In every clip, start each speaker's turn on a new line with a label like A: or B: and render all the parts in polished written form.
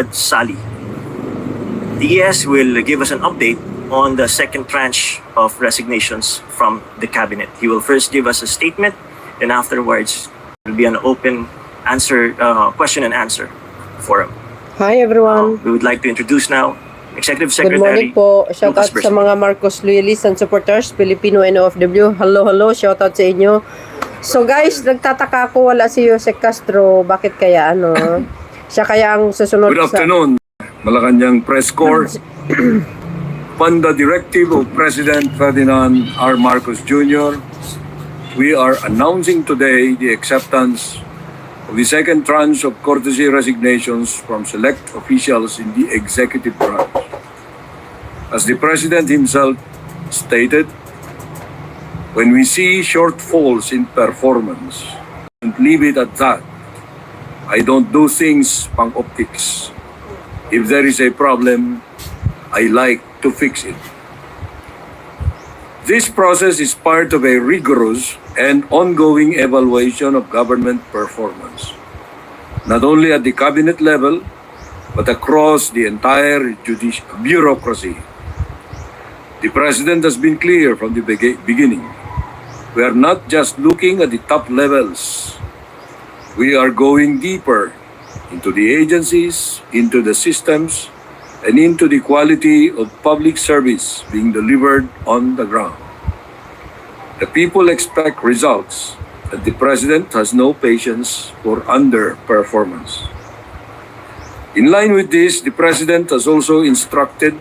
A: Sally. The ES will give us an update on the second tranche of resignations from the cabinet. He will first give us a statement, and afterwards will be an open question and answer forum.
B: Hi everyone.
A: We would like to introduce now Executive
B: Good
A: Secretary.
B: morning po. Shout out sa mga Marcos loyalists and supporters, Filipino and OFW. Hello, shout out sa inyo. So guys, nagtataka ako wala si Jose Castro. Bakit kaya siya kaya ang susunod
C: Good afternoon, Malacanang Press Corps. Upon the directive of President Ferdinand R. Marcos Jr., we are announcing today the acceptance of the second tranche of courtesy resignations from select officials in the executive branch. As the President himself stated, when we see shortfalls in performance, and leave it at that. I don't do things pang optics. If there is a problem, I like to fix it. This process is part of a rigorous and ongoing evaluation of government performance, not only at the cabinet level, but across the entire judicial bureaucracy. The President has been clear from the beginning. We are not just looking at the top levels. We are going deeper into the agencies, into the systems, and into the quality of public service being delivered on the ground. The people expect results, and the President has no patience for underperformance. In line with this, the President has also instructed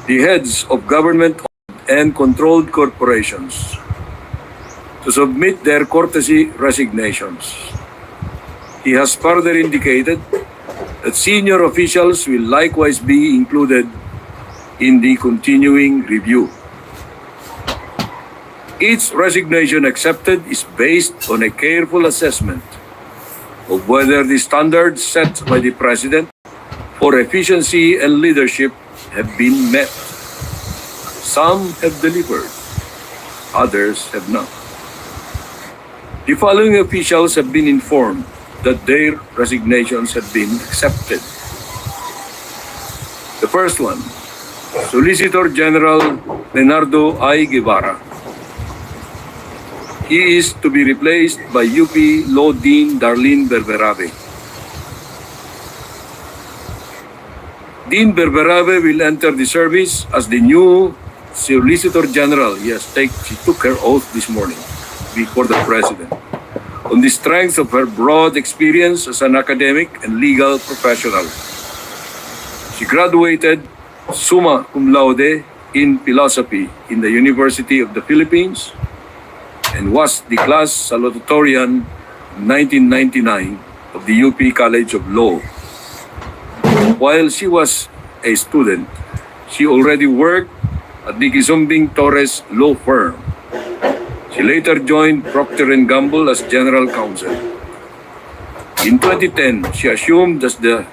C: the heads of government and controlled corporations to submit their courtesy resignations. He has further indicated that senior officials will likewise be included in the continuing review. Each resignation accepted is based on a careful assessment of whether the standards set by the President for efficiency and leadership have been met. Some have delivered, others have not. The following officials have been informed that their resignations have been accepted. The first one, Solicitor General Leonardo I. Guevara. He is to be replaced by UP Law Dean Darlene Berberabe. Dean Berberabe will enter the service as the new Solicitor General. She took her oath this morning before the President, on the strength of her broad experience as an academic and legal professional. She graduated summa cum laude in philosophy in the University of the Philippines and was the class salutatorian in 1999 of the UP College of Law. While she was a student, she already worked at the Kizumbing Torres law firm. She later joined Procter & Gamble as General Counsel. In 2010, she assumed as the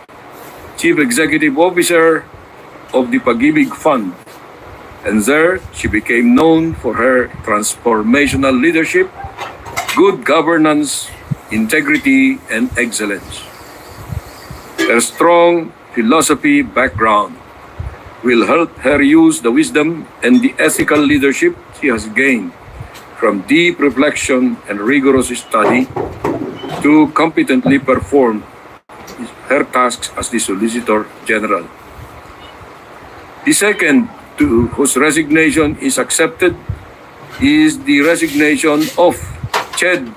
C: Chief Executive Officer of the Pag-ibig Fund, and there she became known for her transformational leadership, good governance, integrity, and excellence. Her strong philosophy background will help her use the wisdom and the ethical leadership she has gained from deep reflection and rigorous study to competently perform her tasks as the Solicitor General. The second, to whose resignation is accepted, is the resignation of CHED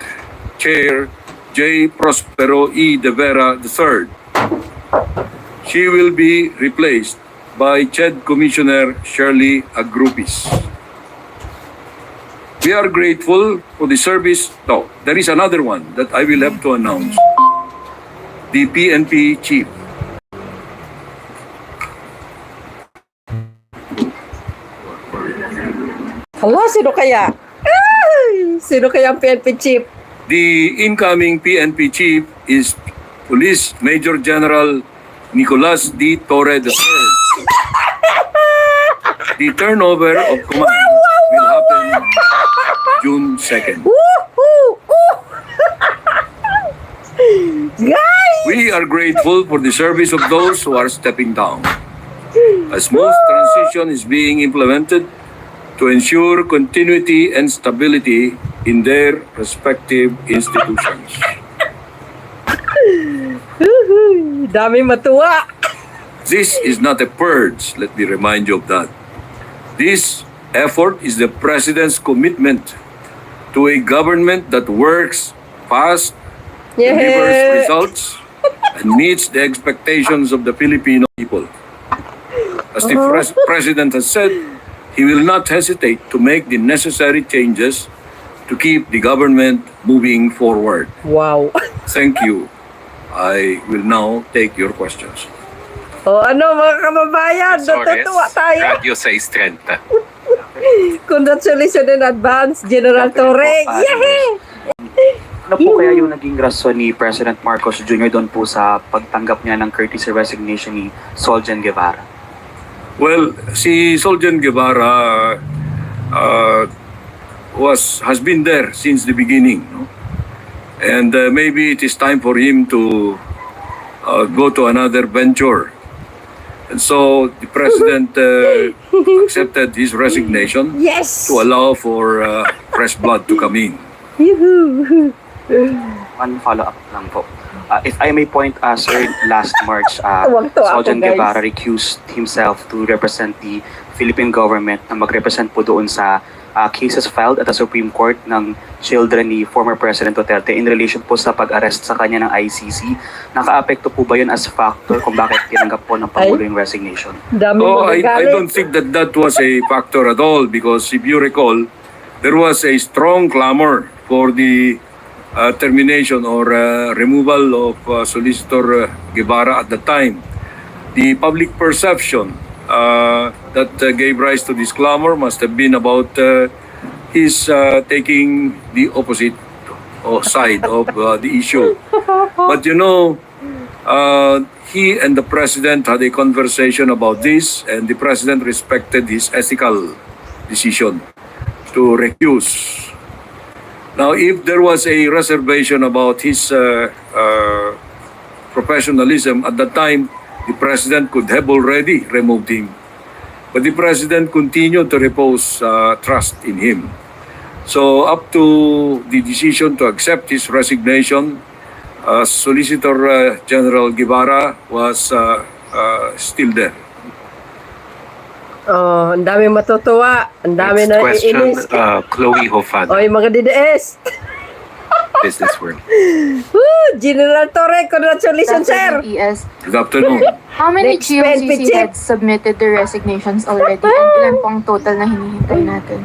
C: Chair J. Prospero E. De Vera III. She will be replaced by CHED Commissioner Shirley Agrupis. We are grateful for the service. No, there is another one that I will have to announce. The PNP Chief.
B: Hala, sino kaya? Sino kaya ang PNP Chief?
C: The incoming PNP Chief is Police Major General Nicolas D. Torre III. The turnover of command will happen June 2nd.
B: Guys!
C: We are grateful for the service of those who are stepping down. A smooth transition is being implemented to ensure continuity and stability in their respective institutions.
B: Dami matuwa.
C: This is not a purge, let me remind you of that. This effort is the President's commitment to a government that works fast, delivers results, and meets the expectations of the Filipino people. As the President has said, he will not hesitate to make the necessary changes to keep the government moving forward.
B: Wow.
C: Thank you. I will now take your questions.
B: O ano mga kababayan, natutuwa tayo.
D: Radio 630.
B: Congratulations in advance, General Torre. Yay!
E: Ano po kaya yung naging rason ni President Marcos Jr. doon po sa pagtanggap niya ng courtesy resignation ni Souljen Gavara?
C: Well, si Souljen Gavara has been there since the beginning, no? And maybe it is time for him to go to another venture. And so the President accepted his resignation
B: Yes!
C: to allow for fresh blood to come in.
B: Yuhu!
E: One follow-up lang po. If I may point, sir, last March,
B: Tuwang-tuwa ako,
E: Souljen
B: guys.
E: Gavara recused himself to represent the Philippine government na mag-represent po doon sa cases filed at the Supreme Court ng children ni former President Duterte in relation po sa pag-arrest sa kanya ng ICC. Naka-apekto po ba yun as factor kung bakit tinanggap po ng Pangulo yung resignation?
B: Dami
C: Oh, I
B: magagalit.
C: don't think that was a factor at all, because if you recall, there was a strong clamor for the termination or removal of Solicitor Gavara at the time. The public perception that gave rise to this clamor must have been about his taking the opposite side of the issue. But you know, he and the President had a conversation about this, and the President respected his ethical decision to recuse. Now, if there was a reservation about his professionalism at that time, the President could have already removed him. But the President continued to repose trust in him. So up to the decision to accept his resignation, Solicitor General Gavara was still there.
B: Oh, ang dami matutuwa. Ang dami
D: Next
B: na
D: question,
B: iinis.
D: Chloe Hofada,
B: Oy, mga DDS.
D: Business World.
B: Woo! General Torre, congratulations, sir.
F: ES.
C: Good afternoon.
F: How many
B: Next pen,
F: GOCC
B: Pichip.
F: heads submitted their resignations already? And ilan pong total na hinihintay natin?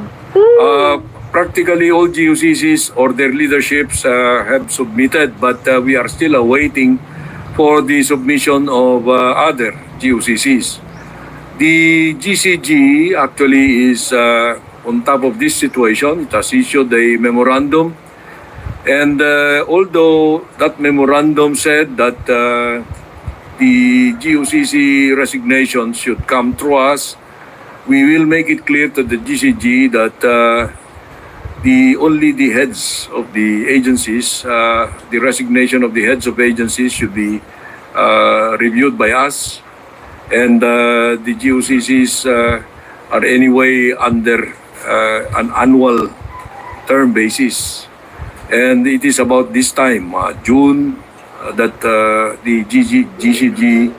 C: Practically all GUCCs or their leaderships have submitted, but we are still awaiting for the submission of other GUCCs. The GCG actually is on top of this situation. It has issued a memorandum, and although that memorandum said that the GUCC resignation should come through us, we will make it clear to the GCG that only the heads of the agencies, the resignation of the heads of agencies should be reviewed by us, and the GUCCs are anyway under an annual term basis. And it is about this time, June, that the GCG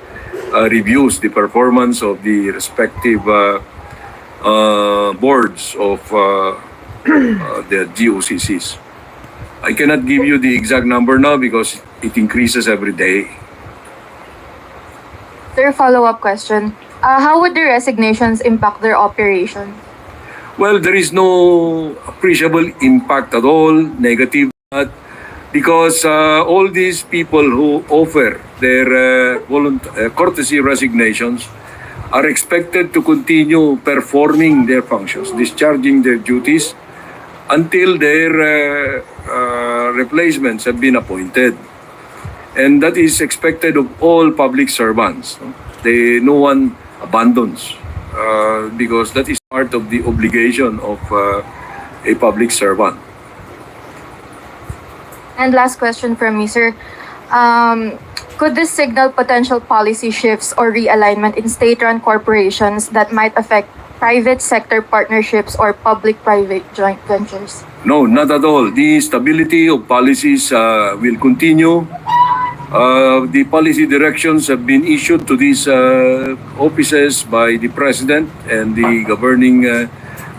C: reviews the performance of the respective boards of the GOCCs. I cannot give you the exact number now because it increases every day.
F: Sir, follow-up question. How would the resignations impact their operation?
C: Well, there is no appreciable impact at all, negative, because all these people who offer their courtesy resignations are expected to continue performing their functions, discharging their duties until their replacements have been appointed. And that is expected of all public servants. No one abandons because that is part of the obligation of a public servant.
F: And last question from me, sir. Could this signal potential policy shifts or realignment in state-run corporations that might affect private sector partnerships or public-private joint ventures?
C: No, not at all. The stability of policies will continue. The policy directions have been issued to these offices by the President and the governing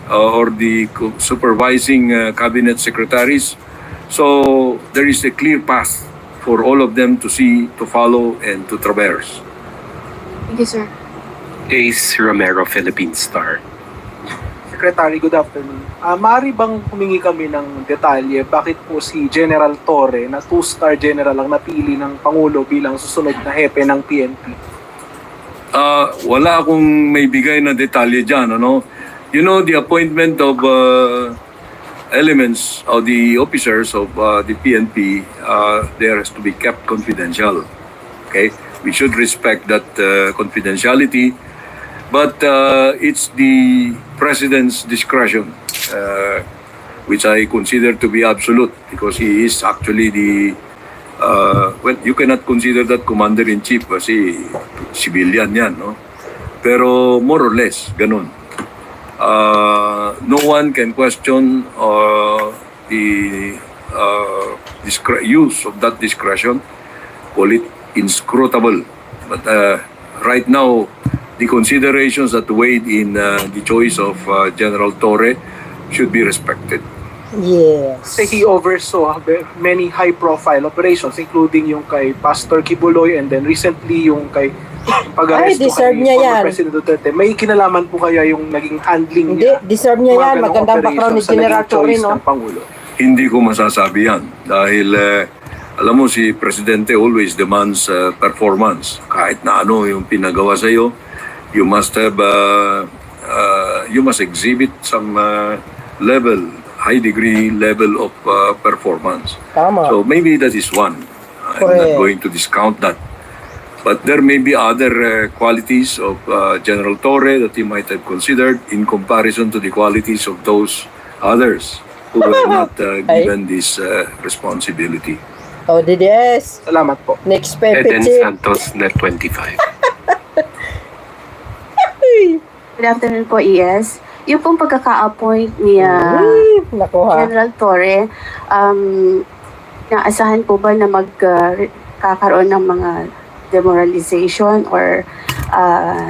C: or the supervising cabinet secretaries. So there is a clear path for all of them to see, to follow, and to traverse.
F: Thank you, sir.
D: Ace Romero, Philippine Star.
G: Secretary, good afternoon. Maaari bang humingi kami ng detalye bakit po si General Torre na 2-star general ang napili ng Pangulo bilang susunod na hepe ng PNP?
C: Wala akong may bigay na detalye dyan, ano? You know, the appointment of elements of the officers of the PNP, there has to be kept confidential. Okay? We should respect that confidentiality, but it's the President's discretion, which I consider to be absolute because he is actually the well, you cannot consider that commander-in-chief kasi civilian yan, no? Pero more or less, ganun. No one can question the use of that discretion, call it inscrutable. But right now, the considerations that weighed in the choice of General Torre should be respected.
B: Yes.
G: Kasi he oversaw many high-profile operations, including yung kay Pastor Kibuloy and then recently yung kay pag-aresto
B: deserve
G: kay
B: niya
G: former
B: yan.
G: President Duterte. May kinalaman po kaya yung naging handling
B: Hindi,
G: niya?
B: deserve niya
G: mga
B: yan.
G: ganong
B: Magandang background ni
G: operations sa
B: General
G: naging
B: Torre,
G: choice
B: no?
G: ng Pangulo.
C: Hindi ko masasabi yan dahil alam mo si Presidente always demands performance. Kahit na ano yung pinagawa sa iyo, you must have you must exhibit some high degree level of performance.
B: Tama.
C: So maybe that is one. I'm not
B: Correct.
C: going to discount that. But there may be other qualities of General Torre that he might have considered in comparison to the qualities of those others who were not given this responsibility.
B: Oh, DDS.
G: Salamat po.
B: Next Pepe
D: Eden
B: Chip.
D: Santos, Net 25.
H: Good afternoon po, ES. Yung pong pagkaka-appoint ni
B: Naku ha.
H: General Torre, naasahan po ba na magkakaroon ng mga demoralization or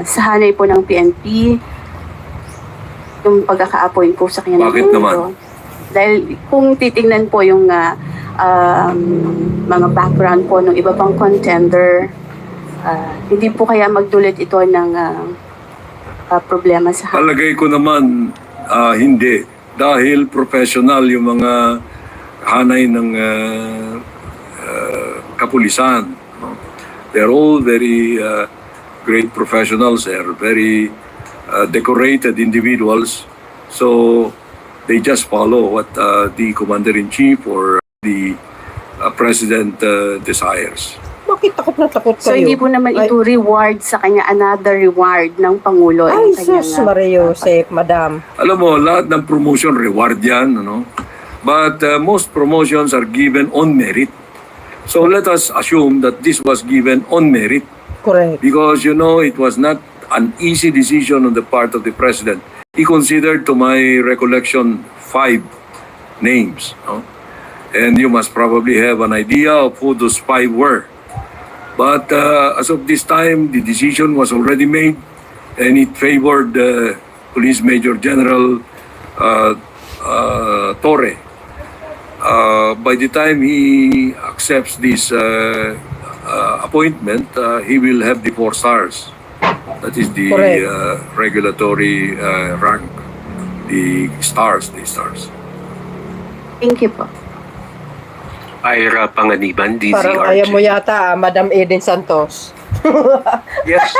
H: sa hanay po ng PNP yung pagkaka-appoint po sa kanya?
C: Bakit naman?
H: Dahil kung titingnan po yung mga background po ng iba pang contender, hindi po kaya magdulot ito ng problema sa
C: Palagay ko naman hindi dahil professional yung mga hanay ng kapulisan. No? They're all very great professionals. They're very decorated individuals. So they just follow what the commander-in-chief or the president desires.
B: Bakit takot na takot kayo?
H: So hindi po naman
B: Ay-
H: ito reward sa kanya, another reward ng Pangulo.
B: Ay,
H: ang kanyang,
B: sus, Maria Josep, madam.
C: Alam mo, lahat ng promotion reward yan, ano? But most promotions are given on merit. So let us assume that this was given on merit
B: Correct.
C: because, you know, it was not an easy decision on the part of the president. He considered, to my recollection, 5 names. No? And you must probably have an idea of who those 5 were. But as of this time, the decision was already made and it favored Police Major General Torre. By the time he accepts this appointment, he will have the 4 stars. That is the
B: Correct.
C: regulatory rank, the stars.
H: Thank you po.
D: Ira Panganiban,
B: Parang ayaw mo
D: DZRG.
B: yata, Madam Eden Santos.
I: Yes,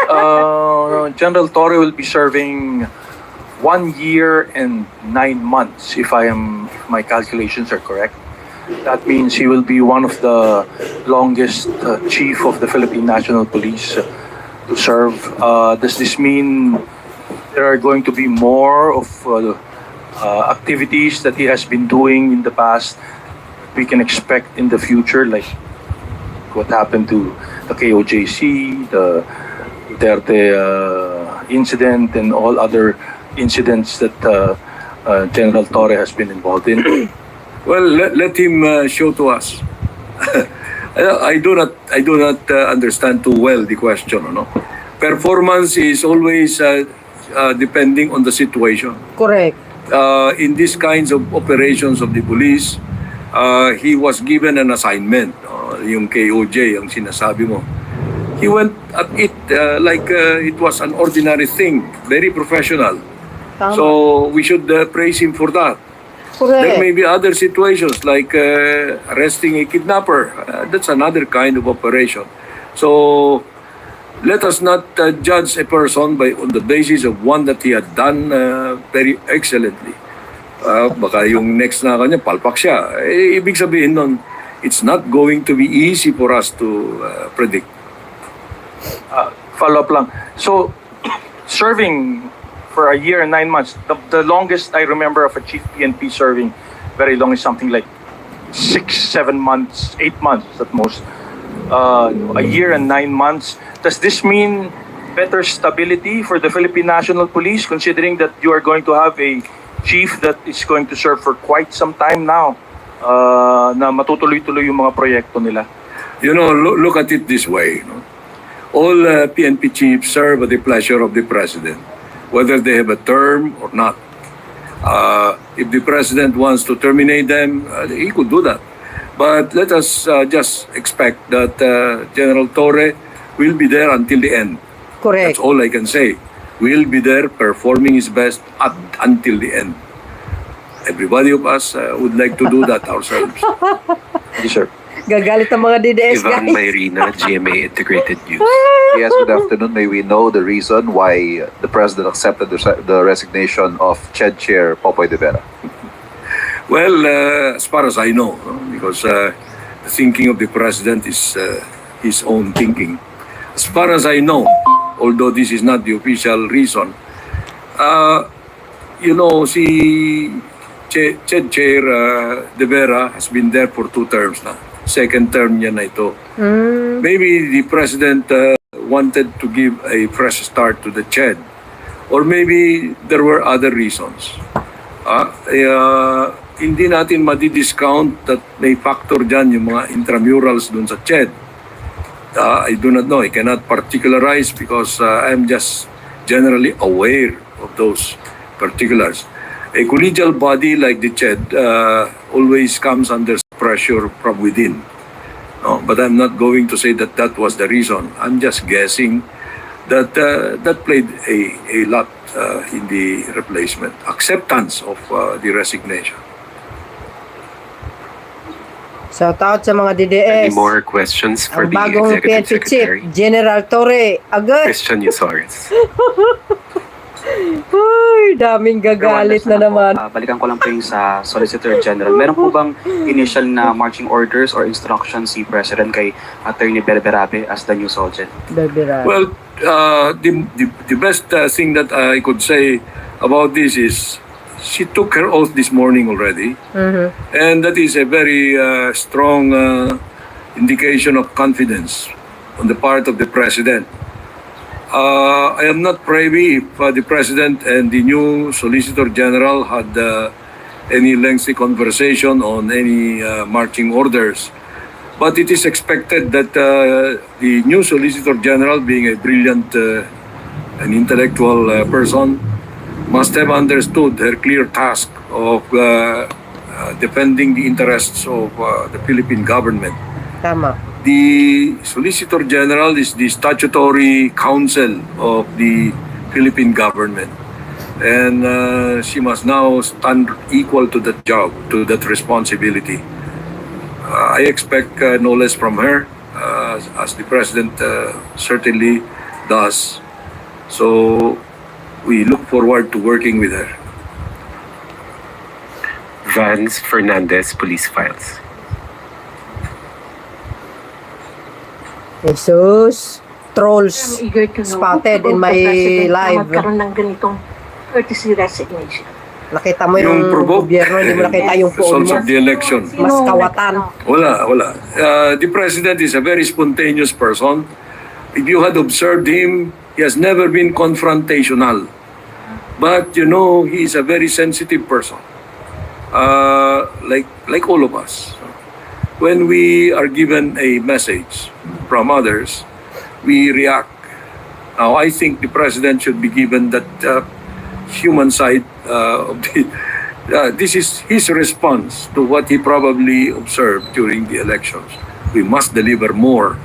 I: General Torre will be serving 1 year and 9 months, if my calculations are correct. That means he will be one of the longest chief of the Philippine National Police to serve. Does this mean there are going to be more of activities that he has been doing in the past we can expect in the future, like what happened to the KOJC, the Duterte incident, and all other incidents that General Torre has been involved in?
C: Well, let him show to us. I do not understand too well the question. No? Performance is always depending on the situation.
B: Correct.
C: In these kinds of operations of the police, he was given an assignment. Yung KOJ, ang sinasabi mo. He went at it like it was an ordinary thing, very professional.
B: Tama.
C: So we should praise him for that.
B: Correct.
C: There may be other situations like arresting a kidnapper. That's another kind of operation. So let us not judge a person on the basis of one that he had done very excellently. Baka yung next na kanya, palpak siya. Ibig sabihin nun, it's not going to be easy for us to predict.
I: Follow up lang. So, serving for a year and 9 months, the longest I remember of a chief PNP serving very long is something like 6, 7 months, 8 months at most. A year and 9 months. Does this mean better stability for the Philippine National Police, considering that you are going to have a chief that is going to serve for quite some time now, na matutuloy-tuloy yung mga proyekto nila?
C: You know, look at it this way. No? All PNP chiefs serve at the pleasure of the president, whether they have a term or not. If the president wants to terminate them, he could do that. But let us just expect that General Torre will be there until the end.
B: Correct.
C: That's all I can say. Will be there performing his best until the end. Everybody of us would like to do that ourselves.
I: Yes, sir.
B: Gagalit ang mga DDS,
D: Ivan
B: guys.
D: Mayrina, GMA Integrated News.
J: Yes, good afternoon. May we know the reason why the president accepted the resignation of CHED Chair Popoy de Vera?
C: Well, as far as I know, no, because the thinking of the president is his own thinking. As far as I know, although this is not the official reason, you know, si CHED Chair de Vera has been there for 2 terms na. Second term niya na ito. Maybe the president wanted to give a fresh start to the CHED. Or maybe there were other reasons. Hindi natin madi-discount that may factor dyan yung mga intramurals dun sa CHED. I do not know. I cannot particularize because I'm just generally aware of those particulars. A collegial body like the CHED always comes under pressure from within. No, but I'm not going to say that that was the reason. I'm just guessing that that played a lot in the replacement. Acceptance of the resignation.
B: Shout out sa mga DDS.
D: Any more questions for
B: Ang
D: the
B: bagong
D: Executive
B: PNP Chief,
D: Secretary?
B: General Torre. Agad.
D: Christian Yusoris.
B: Ay, daming gagalit na naman.
E: Balikan ko lang po yung sa Solicitor General. Meron po bang initial na marching orders or instructions si President kay Attorney Berberabe as the new Souljen?
B: Berbera.
C: Well, the best thing that I could say about this is she took her oath this morning already. And that is a very strong indication of confidence on the part of the President. I am not privy if the President and the new Solicitor General had any lengthy conversation on any marching orders. But it is expected that the new Solicitor General, being a brilliant and intellectual person, must have understood her clear task of defending the interests of the Philippine government.
B: Tama.
C: The Solicitor General is the statutory counsel of the Philippine government. And she must now stand equal to that job, to that responsibility. I expect no less from her, as the President certainly does. So we look forward to working with her.
D: Vance Fernandez, Police Files.
B: Jesus. Trolls.
K: Eager to know
B: Spotted in
K: kung
B: my
K: President na
B: live.
K: magkaroon ng ganitong courtesy resignation.
B: Nakita mo
C: Yung
B: yung
C: provoke
B: gobyerno, hindi mo nakita yung poll
C: results
B: mo.
C: of the election.
B: Mas kawatan.
C: Wala. The president is a very spontaneous person. If you had observed him, he has never been confrontational. But you know, he is a very sensitive person. Like all of us. When we are given a message from others, we react. Now, I think the president should be given that human side of the. This is his response to what he probably observed during the elections. We must deliver more.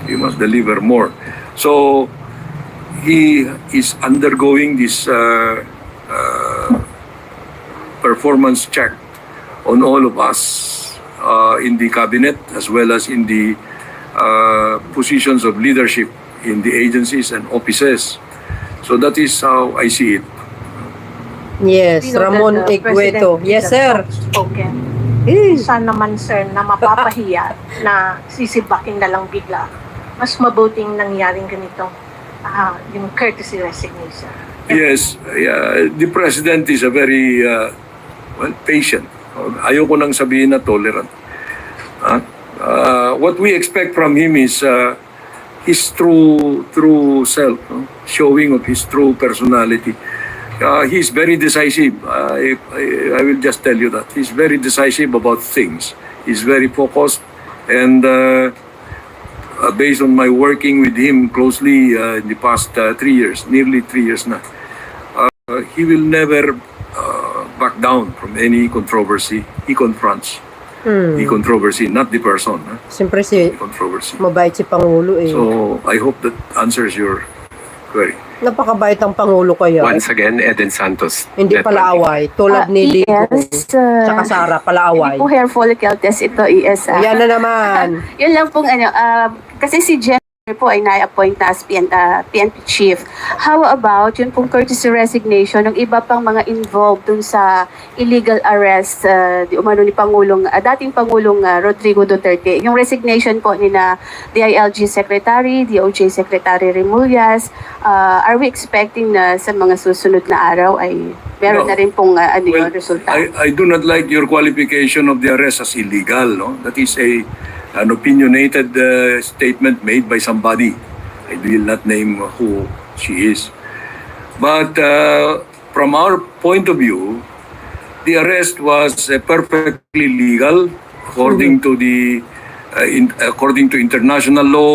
C: We must deliver more. So he is undergoing this performance check on all of us in the cabinet as well as in the positions of leadership in the agencies and offices. So that is how I see it.
B: Yes,
K: We know
B: Ramon
K: that the
B: Egueto.
K: President is
B: Yes,
K: a
B: sir.
K: soft-spoken.
B: Eh,
K: Saan naman, sir, na mapapahiya na sisibaking na lang bigla. Mas mabuting nangyaring ganito, yung courtesy resignation.
C: Yes, the president is a very patient. Ayoko nang sabihin na tolerant. What we expect from him is his true self, showing of his true personality. He's very decisive. I will just tell you that. He's very decisive about things. He's very focused. And based on my working with him closely in the past 3 years, nearly 3 years now, he will never back down from any controversy. He confronts the controversy, not the person.
B: siyempre si
C: The controversy.
B: mabait si Pangulo eh.
C: So I hope that answers your query.
B: Napakabait ang Pangulo kaya.
D: Once again, Eden Santos.
B: Hindi
D: Net
B: pala
D: 20.
B: away. Tulad ni Ligo.
H: Yes,
B: Tsaka Sara, pala away.
H: Hindi po hair follicle test ito, ES.
B: Yan na naman.
H: Yun lang pong kasi si Jen po ay na-appoint na as PNP Chief. How about yun pong courtesy resignation ng iba pang mga involved dun sa illegal arrest di umano ni dating Pangulong Rodrigo Duterte. Yung resignation po ni na DILG Secretary, DOJ Secretary Remullas, are we expecting na sa mga susunod na araw ay meron
C: No.
H: na rin pong
C: Well,
H: yung resulta?
C: I do not like your qualification of the arrest as illegal. No, that is an opinionated statement made by somebody. I will not name who she is. But from our point of view, the arrest was perfectly legal according to the according to international law.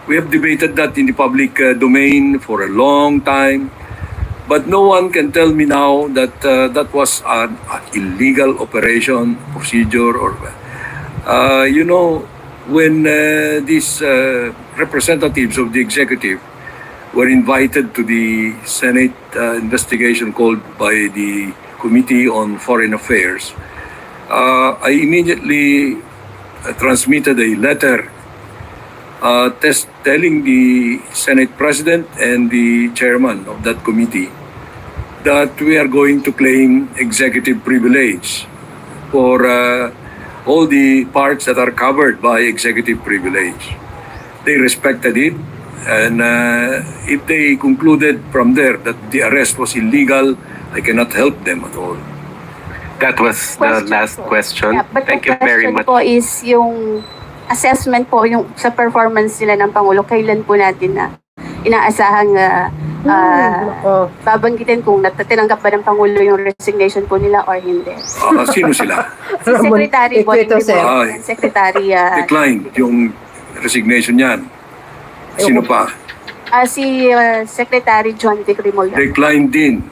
C: We have debated that in the public domain for a long time. But no one can tell me now that that was an illegal operation, procedure, or you know, when these representatives of the executive were invited to the Senate investigation called by the Committee on Foreign Affairs, I immediately transmitted a letter telling the Senate President and the Chairman of that committee that we are going to claim executive privilege for all the parts that are covered by executive privilege. They respected it, and if they concluded from there that the arrest was illegal, I cannot help them at all.
D: That was the last question.
H: Yeah, but
D: Thank
H: the
D: you very
H: question
D: much.
H: po is yung assessment po yung sa performance nila ng Pangulo, kailan po natin na inaasahang
B: Nako.
H: babanggitin kung tinanggap ba ng Pangulo yung resignation po nila or hindi.
C: Sino sila?
H: Si Secretary
B: Equito, sir.
H: Secretary
C: Declined yung resignation niyan. Sino pa?
H: si Secretary John Vic Remulla.
C: Declined din.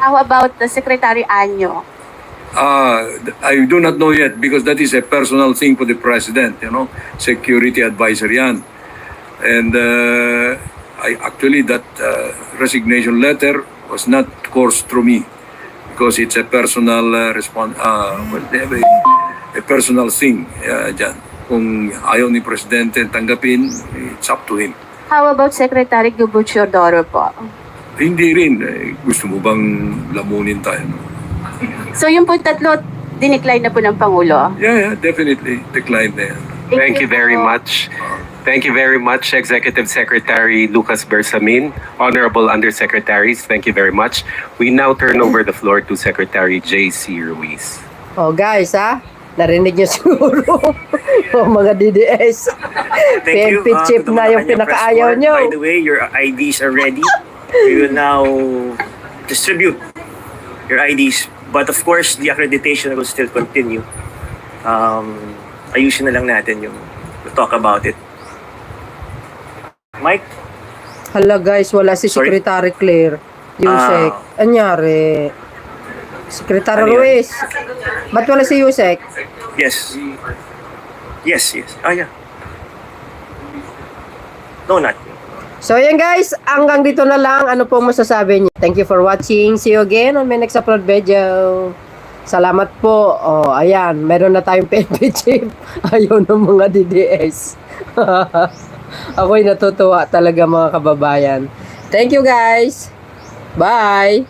H: How about the Secretary Anyo?
C: I do not know yet because that is a personal thing for the president, you know, security advisor yan. And I actually that resignation letter was not coursed through me because it's a personal well, they have a personal thing dyan. Kung ayaw ni presidente tanggapin, it's up to him.
H: How about Secretary Gubuchordoro po?
C: Hindi rin. Gusto mo bang lamunin tayo? No?
H: So yung po tatlo, dinicline na po ng Pangulo.
C: Yeah, definitely. Declined na yan.
D: Thank you very much. Thank you very much, Executive Secretary Lucas Bersamin, Honorable Undersecretaries. Thank you very much. We now turn over the floor to Secretary J.C. Ruiz.
B: Oh guys, narinig niyo siguro. Oh, mga DDS.
A: Thank you.
B: PNP Chif
A: to the
B: na yung
A: Malacanang
B: pinakaayaw
A: Presscon.
B: nyo.
A: By the way, your IDs are ready. We will now distribute your IDs. But of course, the accreditation will still continue. Ayusin na lang natin yung we'll talk about it. Mike?
B: Hala guys, wala si
A: Sorry?
B: Secretary Claire. Yusek. Anyari? Secretary
A: Ano yun?
B: Ruiz. Ba't wala si Yusek?
A: Yes. Yes. Yeah. No, not.
B: So yan guys, hanggang dito na lang. Ano po masasabi niyo? Thank you for watching. See you again on my next upload video. Salamat po. Oh, ayan, meron na tayong PNP Chif. Ayaw ng mga DDS. Ako'y natutuwa talaga mga kababayan. Thank you guys. Bye.